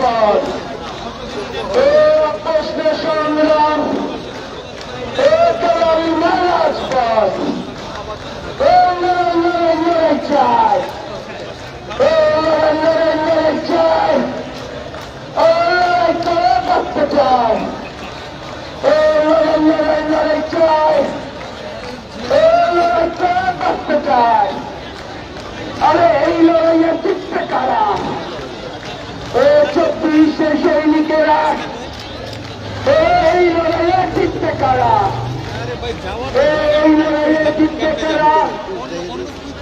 রাজপথ প্রশ্নে সংগ্রাম রাজপথ চাই চাই করতে চাই চাই করতে চাই আরে এই লড়াইয়ের জিততে কারা 24 সৈনিকেরা এই লড়াইয়ের জিততে কারা এই লড়াইয়ের জিততে কারা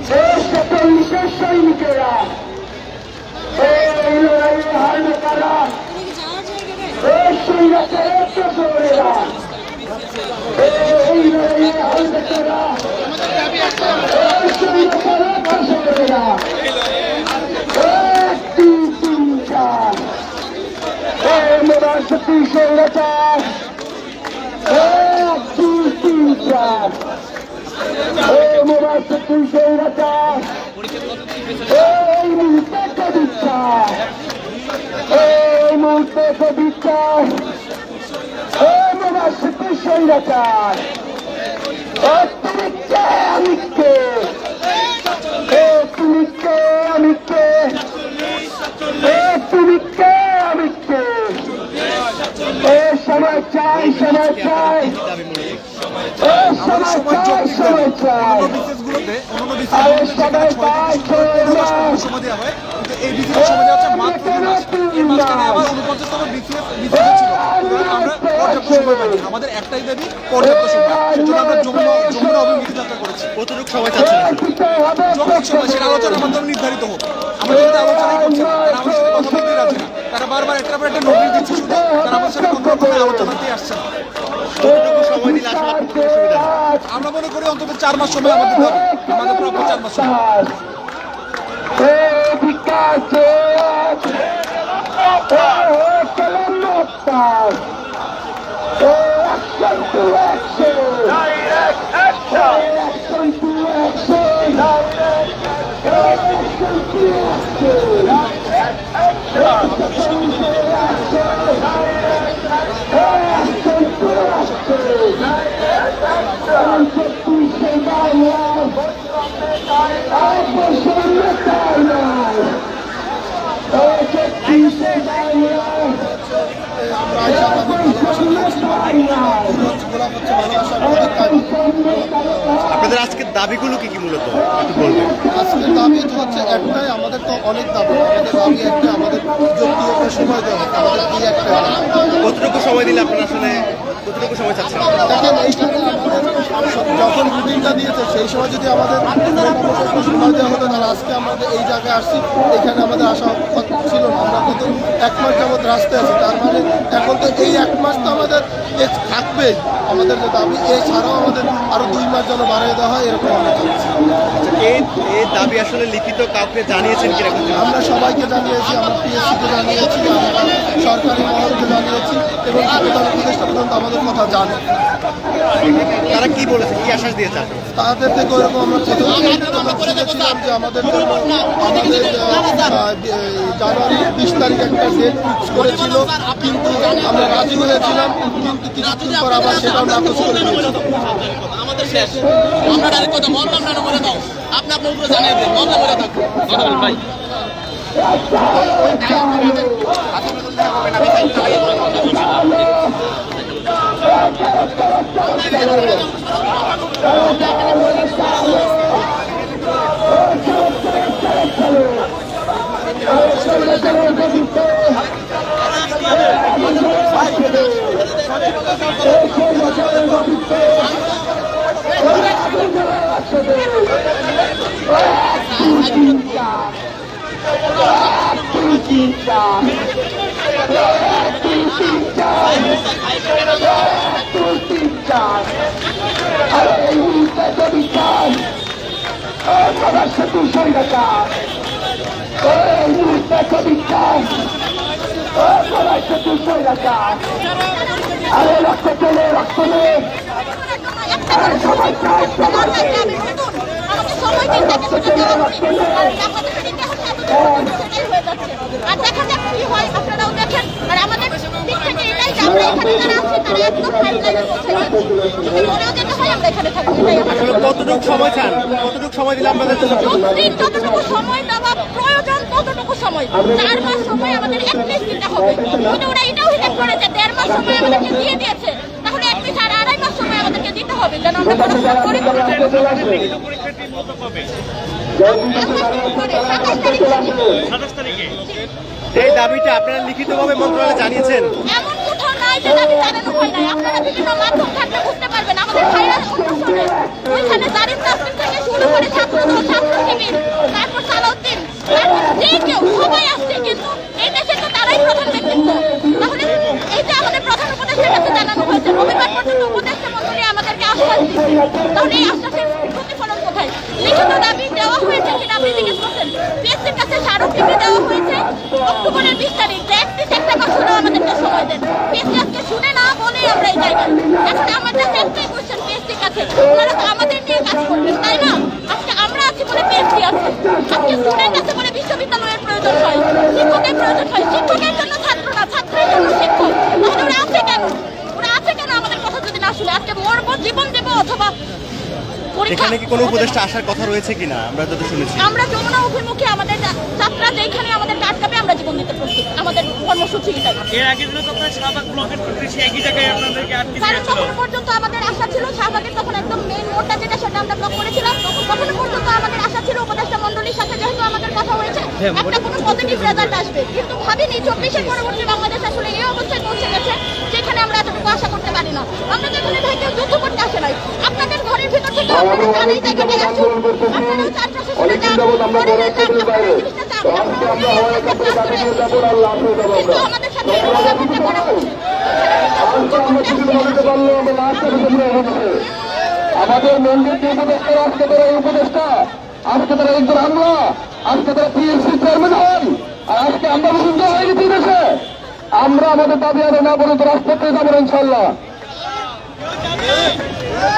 47 সৈনিকেরা এই লড়াইয়ে হারবে কারা এই সৈনিকেরা দোসরেরা এই লড়াইয়ে হারবে কারা এই সৈনিকেরা দোসরেরা 1 2 3 4 এই মোরাসতি সৈনিকরা 1 2 3 4 এই মোরাসতি সৈনিকরা এই মুহূর্তে কবিতা এই মুহূর্তে কবিতা এই মোরাসতি সৈনিকরা তুমি কে আমি কে তুমি কে আমি কে তুমি কে আমি কে সময় চাই সময় চাই সময় চাই সময় চাই সবাই পাই সময় দেওয়া হয় কিন্তু এই বিসিএস সময় দেওয়া হচ্ছে মাত্র 2 মাস এর মাঝখানে আবার 49তম বিসিএস ছিল আমরা পর্যাপ্ত সময় পাইনি আমাদের একটাই দাবি পর্যাপ্ত সময় সেজন্য আমরা যমুনা অভিমুখী যাত্রা করেছি কতটুকু সময় চাচ্ছেন যৌক্তিক সময় সেটা আলোচনার মাধ্যমে নির্ধারিত হোক আমরা যদি আলোচনা করছি তারা আমার সাথে কথা বলতে রাজি না তারা বারবার একটার পর একটা নোটিশ দিচ্ছে শুধু তারা আমার সাথে কোনো আলোচনাতেই আসছে না কতটুকু সময় দিলে আসলে আপনার কোনো সুবিধা আমরা মনে করি অন্তত 4 মাস সময় আমাদের হবে আমাদের প্রাপ্য 4 মাস সময় আপনাদের আজকের দাবিগুলো কি কি মূলত একটু বলবেন? আজকের দাবি হচ্ছে একটাই, আমাদের তো অনেক দাবি, আমাদের দাবি একটা, আমাদের যৌক্তিক একটা সময় দেওয়া, আমাদের কি একটা কতটুকু সময় দিলে আপনারা আসলে কতটুকু সময় চাচ্ছেন? দেখেন এইখানে আমাদের যখন রুটিনটা দিয়েছে সেই সময় যদি আমাদের একটু সময় দেওয়া হতো তাহলে আজকে আমাদের এই জায়গায় আসছি, এখানে আমাদের আসা ছিল না। আমরা কত 1 মাস যাবত রাস্তায় আছি, তার মানে এখন তো এই 1 মাস তো আমাদের থাকবে আমাদের যে দাবি, এছাড়াও আমাদের আরো 2 মাস যেন বাড়িয়ে দেওয়া হয় এরকম আমরা চাচ্ছি। এই দাবি আসলে লিখিত কাউকে জানিয়েছেন কিরকম? আমরা সবাইকে জানিয়েছি, আমরা পিএসসিকে জানিয়েছি, আমরা সরকারি মহলকে জানিয়েছি এবং প্রধান উপদেষ্টা পর্যন্ত আমাদের কথা জানে। তারা কি বলেছে, কি আশ্বাস দিয়েছে? তাদের থেকে ওইরকম আমরা শুনেছিলাম যে আমাদের জন্য আমাদের জানুয়ারি 20 তারিখ একটা ডেট ফিক্স করেছিল, কিন্তু আমরা রাজি হয়েছিলাম, কিন্তু কিছুদিন পর আবার সেটাও নাকচ করে দিয়েছি। আমাদের শেষ, আমরা ডাইরেক্ট কথা বললাম না, মরে দাও, আপনি আপনার উপরে জানিয়ে দেন, বললাম মরে থাকবো ভাই। আরে রক্ত চলে রক্ত নেই আর দেখা যাক কি হয়, আপনারাও এখানে যারা আছে তারা একদম হেডলাইনে পৌঁছে গেছে। যদি মরেও যেতে হয় আমরা এখানে থাকবো, এটাই আসলে কতটুকু সময় চান, কতটুকু সময় দিলে আপনাদের জন্য? যতটুকু সময় দেওয়া প্রয়োজন ততটুকু সময়, 4 মাস সময় আমাদের অ্যাটলিস্ট দিতে হবে। যদি ওরা এটাও হিসাব করে যে 1.5 মাস সময় আমাদেরকে দিয়ে দিয়েছে, তাহলে অ্যাটলিস্ট আর 2.5 মাস সময় আমাদেরকে দিতে হবে যেন আমরা পড়াশোনা করি। এই দাবিটা আপনারা লিখিতভাবে মন্ত্রণালয়ে জানিয়েছেন? এমন কোথাও নাই যে দাবি জানানো হয় নাই। আপনারা বিভিন্ন মাধ্যম ঘাটলে বুঝতে পারবেন। আমাদের ভাইরা অন্যশনে ওইখানে জারিম তাসলিম থেকে শুরু করে ছাত্রদল, ছাত্র শিবির, তারপর সালাউদ্দিন, তারপর যে কেউ সবাই আসছে, কিন্তু এই দেশে তো তারাই প্রধান ব্যক্তিত্ব। তাহলে এই যে আমাদের প্রধান উপদেষ্টার কাছে জানানো হয়েছে, রবিবার পর্যন্ত উপদেষ্টা মন্ডলী আমাদেরকে আশ্বাস দিচ্ছে, তাহলে এই আশ্বাসের প্রতিফলন কোথায়? লিখিত দাবি দেওয়া হয়েছে কিনা আপনি জিজ্ঞেস করছেন। পিএসসির কাছে স্মারকলিপি দেওয়া হয়েছে অক্টোবরের 20 তারিখ, যে একটা মাস হলো আমাদেরকে সময় দেন। পিএসসি আজকে শুনে না বলেই আমরা এই জায়গায়। এখন আমাদের একটাই কোয়েশ্চেন পিএসসির কাছে, ওনারা তো আমাদের নিয়ে কাজ করবেন, তাই না? আজকে আমরা আছি বলে পিএসসি আছে, আজকে স্টুডেন্ট আছে বলে বিশ্ববিদ্যালয়ের প্রয়োজন হয়, শিক্ষকের প্রয়োজন হয়। শিক্ষকের জন্য ছাত্র না, ছাত্রের জন্য শিক্ষক। তাহলে ওরা আছে কেন? ওরা আছে কেন আমাদের কথা যদি না শুনে? আজকে মরবো, জীবন দেবো, অথবা এখানে কি কোনো উপদেষ্টা আসার কথা রয়েছে কিনা? আমরা যত শুনেছি আমরা যমুনা অভিমুখে আমাদের যাত্রা যেখানে আমাদের আটকাবে আমরা জীবন দিতে প্রস্তুত। আমাদের কর্মসূচি এটাই। এর আগের দিনে তো আপনারা শাহবাগ ব্লকের করতেছি, একই জায়গায় আপনাদেরকে আটকে কারণ তখন পর্যন্ত আমাদের আশা ছিল শাহবাগের তখন একদম মেইন মোড়টা যেটা সেটা আমরা ব্লক করেছিলাম। তখন পর্যন্ত আমাদের আশা ছিল উপদেষ্টা মন্ডলীর সাথে যেহেতু আমাদের কথা হয়েছে একটা কোনো পজিটিভ রেজাল্ট আসবে, কিন্তু ভাবিনি 24-এর পরবর্তী বাংলাদেশ আসলে এই অবস্থায় পৌঁছে গেছে যেখানে আমরা এতটুকু আশা করতে পারি না। আমরা যেখানে ভাই কেউ যুদ্ধ করতে আসে নাই, আপনাদের ঘরের ভিতর থেকে আপনারা জানেই জায়গাটা আসুন, আপনারাও চারপাশে শুনে যান, কিন্তু আমাদের সাথে আমাদের মন্দির যে উপদেষ্টা, আজকে তারা এই উপদেষ্টা, আজকে তারা একজন আমরা, আজকে তারা পিএসসি চেয়ারম্যান হন, আর আজকে আমরা বুঝতে হয়ে গেছি দেশে। আমরা আমাদের দাবি আদায় না বলে তো রাজপথে যাবো ইনশাল্লাহ।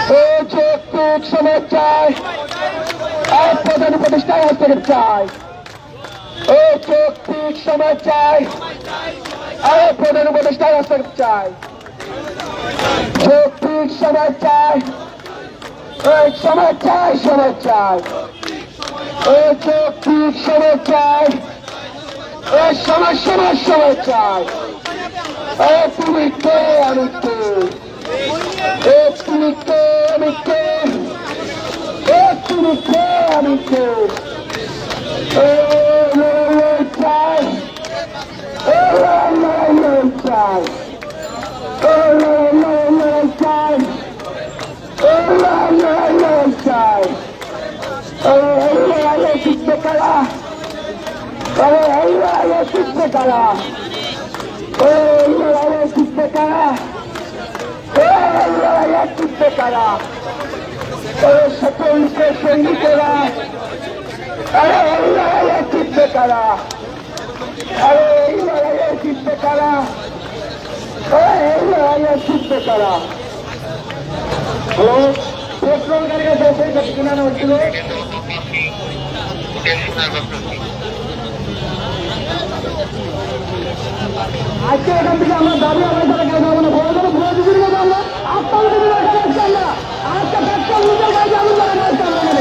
যৌক্তিক সময় চাই, এক প্রধান উপদেষ্টায় হস্তক্ষেপ চাই। যৌক্তিক সময় চাই, এক প্রধান উপদেষ্টায় হস্তক্ষেপ চাই। যৌক্তিক সময় চাই, সময় চাই, সময় চাই। যৌক্তিক সময় চাই, সময় সময় সময় চাই। তুমি কে, আমি কে? তুমি কে, আমি কে? তুমি কে, আমি কে? চাই, চাই, চাই, চাই। শিখতে কারা, শিখতে কারা, শিখতে কারা, শিখতে কারা, সকলকে সৈনিকেরা, শিখতে কারা, শিখতে কারা, শিখতে কারা। হ্যালো, পেট্রোল গাড়ি কাছে কিনানো হচ্ছিল। আজকে এখান থেকে আমরা দাবি আদায় করে কাজ হবে না, বড় বড় ভুয়া দিদির কাছে আমরা আপনার না আজকে পেট্রোল নিজের কাছে আমি করে কাজ করবো না।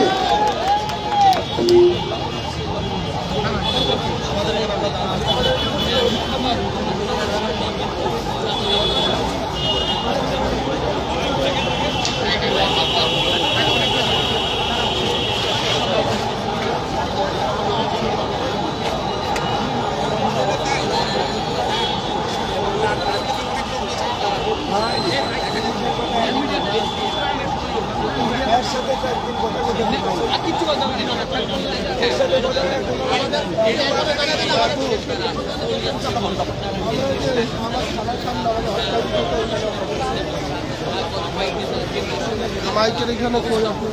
মাইকের এখানে কই আপনি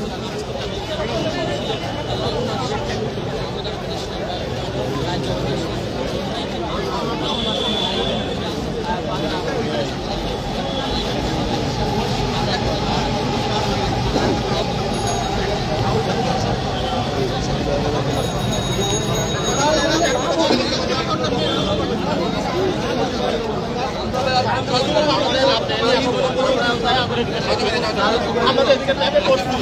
আমাদের আমাদের এদিকে ট্যাবে করছি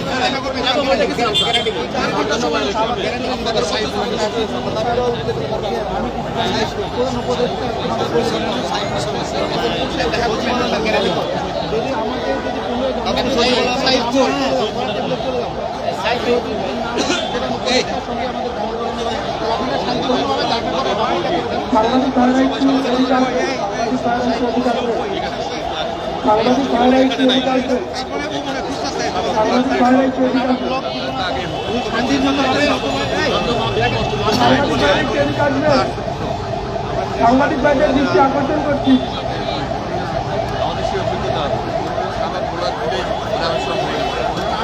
সাংবাদিক ভাইদের দৃষ্টি আকর্ষণ করছি।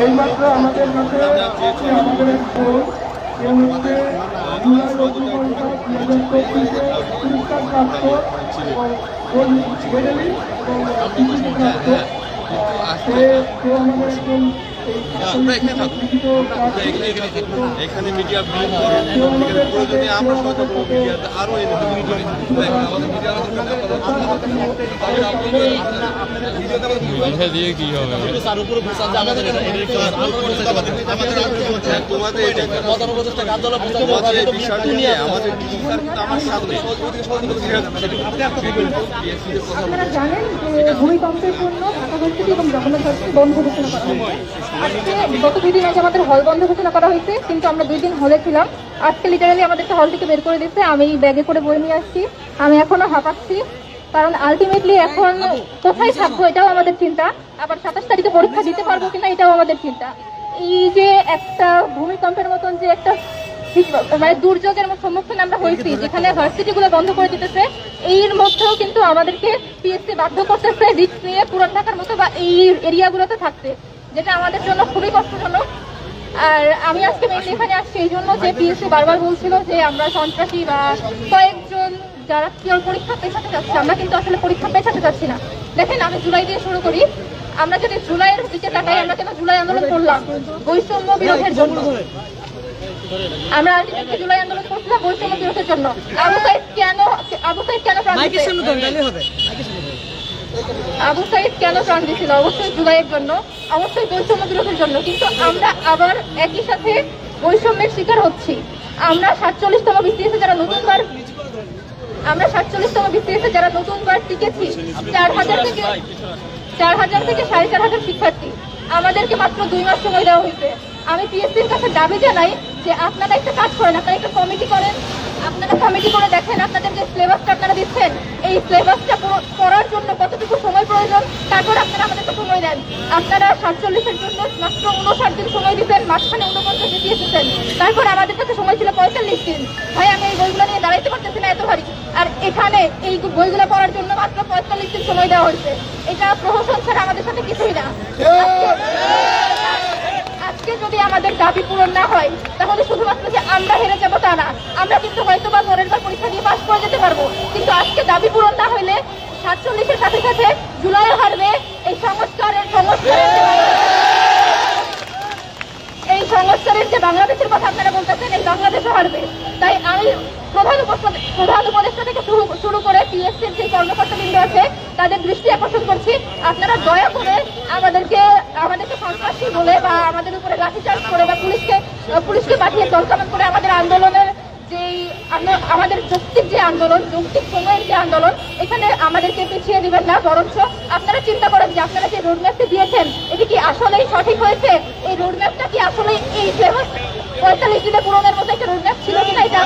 এইমাত্র আমাদের কাছে আমাদের এক বোন, সে হচ্ছে জুলাই রৌদ্র পরিষদ 2024 পুরস্কারপ্রাপ্ত এবং মেডেলিস্ট এবং স্বীকৃতিপ্রাপ্ত। সে আমাদের একজন এখানে মিডিয়া প্রয়োজনে আমরা আরো দিয়ে কি হবে আপনারা জানেন যে ভূমিকম্পের জন্য ঢাকা ভার্সিটি এবং জগন্নাথ ভার্সিটি বন্ধ ঘোষণা করা হয়েছে। আজকে গত 2 দিন আগে আমাদের হল বন্ধ ঘোষণা করা হয়েছে, কিন্তু আমরা 2 দিন হলে ছিলাম। আজকে লিটারালি আমাদেরকে হল থেকে বের করে দিচ্ছে। আমি ব্যাগে করে বই নিয়ে আসছি, আমি এখনো হাঁপাচ্ছি, কারণ আলটিমেটলি এখন কোথায় থাকবো এটাও আমাদের চিন্তা, আবার 27 তারিখে পরীক্ষা দিতে পারবো কিনা এটাও আমাদের চিন্তা। এই যে একটা ভূমিকম্পের মতন যে একটা মানে দুর্যোগের সম্মুখীন আমরা হয়েছি, যেখানে ভার্সিটি গুলো বন্ধ করে দিতেছে, এর মধ্যেও কিন্তু আমাদেরকে পিএসসি বাধ্য করতেছে রিস্ক নিয়ে পুরান ঢাকার মতো বা এই এরিয়াগুলোতে থাকতে, যেটা আমাদের জন্য খুবই কষ্টজনক। আর আমি আজকে মেইনলি এখানে আসছি এই জন্য যে পিএসসি বারবার বলছিল যে আমরা সন্ত্রাসী বা কয়েকজন যারা পরীক্ষা পেছাতে যাচ্ছে, আমরা কিন্তু আসলে পরীক্ষা পেছাতে যাচ্ছি না। দেখেন, আমি জুলাই দিয়ে শুরু করি। আমরা যদি জুলাইয়ের দিকে তাকাই, আমরা কেন জুলাই আন্দোলন করলাম? বৈষম্য বিরোধের জন্য। আমরা আলটিমেটলি জুলাই আন্দোলন করছিলাম বৈষম্য বিরোধের জন্য। আবু সাইদ কেন প্রাণ দিয়েছিল? অবশ্যই জুলাইয়ের জন্য, অবশ্যই বৈষম্য বিরোধের জন্য। কিন্তু আমরা আবার একই সাথে বৈষম্যের শিকার হচ্ছি। আমরা 47তম বিসিএসে যারা নতুনবার টিকেছি, 4000 থেকে 4500 শিক্ষার্থী, আমাদেরকে মাত্র 2 মাস সময় দেওয়া হয়েছে। আমি পিএসসির কাছে দাবি জানাই যে আপনারা একটা কাজ করেন, আপনারা একটা কমিটি করেন, আপনারা কমিটি করে দেখেন আপনাদের যে সিলেবাসটা আপনারা দিচ্ছেন, এই সিলেবাসটা পড়ার জন্য কতটুকু সময় প্রয়োজন, তারপর আপনারা আমাদেরকে সময় দেন। আপনারা 47-এর জন্য মাত্র 59 দিন সময় দিচ্ছেন, মাঝখানে 49 দিয়ে এসেছেন, তারপর আমাদের কাছে সময় ছিল 45 দিন। ভাই, আমি এই বইগুলো নিয়ে দাঁড়াইতে পারতেছি না, এত ভারী। আর এখানে এই বইগুলো পড়ার জন্য মাত্র 45 দিন সময় দেওয়া হয়েছে। এটা প্রহসন ছাড়া আমাদের সাথে কিছুই না। আজকে যদি আমাদের দাবি পূরণ না হয়, তাহলে শুধুমাত্র যে আমরা হেরে যাবো তা না, আমরা কিন্তু হয়তো বা পরের বার পরীক্ষা দিয়ে পাস করে যেতে পারবো। কিন্তু আজকে দাবি পূরণ না হইলে 47-এর সাথে সাথে জুলাই হারবে। এই সংস্কারের যে বাংলাদেশের কথা আপনারা বলতেছেন, এই বাংলাদেশও হারবে। তাই আমি প্রধান উপদেষ্টা থেকে শুরু করে পিএসসির যে কর্মকর্তাবৃন্দ আছে তাদের দৃষ্টি আকর্ষণ করছি, আপনারা দয়া করে আমাদেরকে সন্ত্রাসী বলে বা আমাদের উপরে লাঠিচার্জ করে বা পুলিশকে পাঠিয়ে দলকামান করে আমাদের আন্দোলনের আমাদের যৌক্তিক যে আন্দোলন, যৌক্তিক সময়ের যে আন্দোলন, এখানে আমাদেরকে পিছিয়ে দিবেন না। বরঞ্চ আপনারা চিন্তা করেন যে আপনারা যে রোডম্যাপটি দিয়েছেন, এটি কি আসলেই সঠিক হয়েছে? এই রোডম্যাপটা কি আসলে এই 45 দিনে পূরণের মতো একটা রোডম্যাপ ছিল কিনা, এটা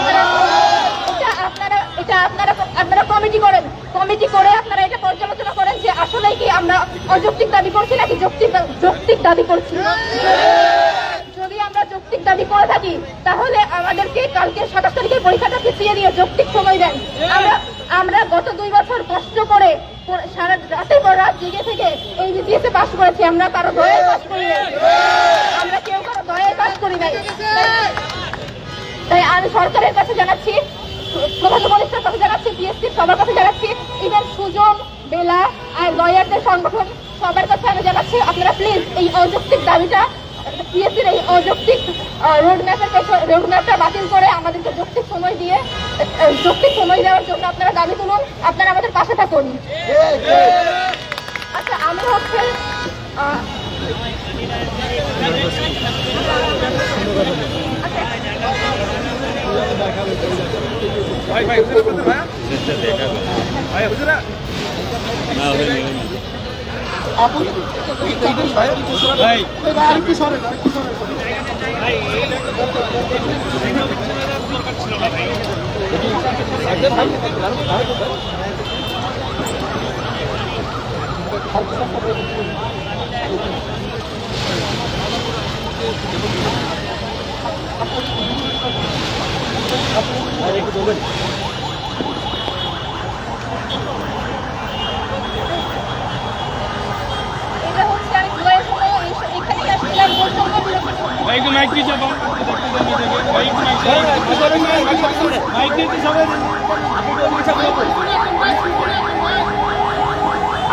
আপনারা কমিটি করেন। কমিটি করে আপনারা এটা পর্যালোচনা করেন যে আসলেই কি আমরা অযৌক্তিক দাবি করছি নাকি যৌক্তিক দাবি করছি। যদি আমরা যৌক্তিক দাবি করে থাকি, তাহলে আমাদেরকে কালকে 27 তারিখের পরীক্ষাটা পিছিয়ে দিয়ে যৌক্তিক সময় দেন। আমরা গত 2 বছর কষ্ট করে সারা রাতের পর রাত জেগে থেকে এই বিসিএসে পাস করেছি। আমরা কারো দয়ায় পাস করি নাই, আমরা কেউ কারো দয়ায় পাস করি নাই। তাই আমি সরকারের কাছে জানাচ্ছি, প্রধান উপদেষ্টার কাছে জানাচ্ছি, পিএসসির সবার কাছে জানাচ্ছি, ইভেন সুজন, বেলা আর লয়ারদের সংগঠন সবার কাছে আমি জানাচ্ছি, আপনারা প্লিজ এই অযৌক্তিক দাবিটা, পিএসসির এই অযৌক্তিক রোডম্যাপটা বাতিল করে আমাদেরকে যৌক্তিক সময় দেওয়ার জন্য আপনারা দাবি তুলুন, আপনারা আমাদের পাশে থাকুন। আচ্ছা, আমি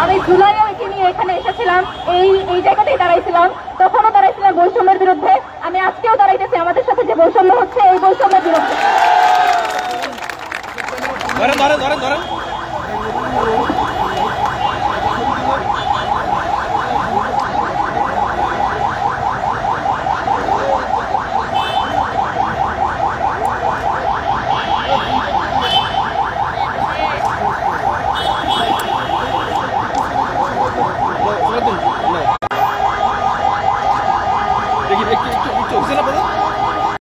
আমি জুলাই ওইকে নিয়ে এখানে এসেছিলাম, এই জায়গাতেই দাঁড়াইছিলাম, তখনও দাঁড়াইছিলাম বৈষম্যের বিরুদ্ধে। আমি আজকেও দাঁড়াইতেছি আমাদের সাথে যে বৈষম্য হচ্ছে এই বৈষম্যের বিরুদ্ধে।